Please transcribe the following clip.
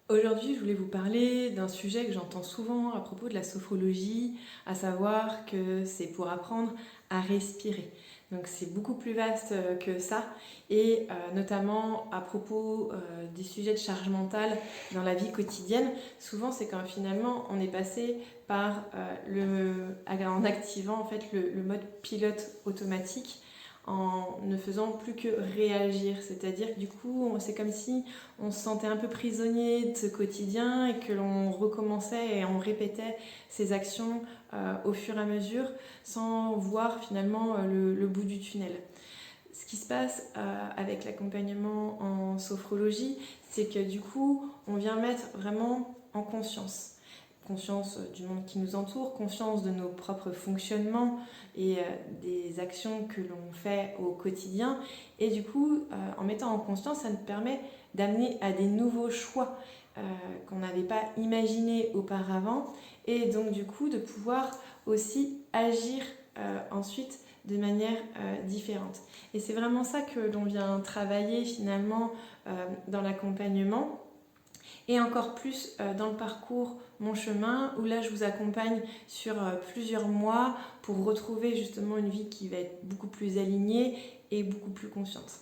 Aujourd'hui, je voulais vous parler d'un sujet que j'entends souvent à propos de la sophrologie, à savoir que c'est pour apprendre à respirer. Donc c'est beaucoup plus vaste que ça, et notamment à propos des sujets de charge mentale dans la vie quotidienne. Souvent, c'est quand finalement on est passé par en activant en fait le mode pilote automatique, en ne faisant plus que réagir. C'est-à-dire que du coup, c'est comme si on se sentait un peu prisonnier de ce quotidien et que l'on recommençait et on répétait ces actions au fur et à mesure sans voir finalement le bout du tunnel. Ce qui se passe avec l'accompagnement en sophrologie, c'est que du coup, on vient mettre vraiment en conscience. Conscience du monde qui nous entoure, conscience de nos propres fonctionnements et des actions que l'on fait au quotidien. Et du coup, en mettant en conscience, ça nous permet d'amener à des nouveaux choix qu'on n'avait pas imaginés auparavant, et donc du coup de pouvoir aussi agir ensuite de manière différente. Et c'est vraiment ça que l'on vient travailler finalement dans l'accompagnement, et encore plus dans le parcours Mon Chemin, où là je vous accompagne sur plusieurs mois pour retrouver justement une vie qui va être beaucoup plus alignée et beaucoup plus consciente.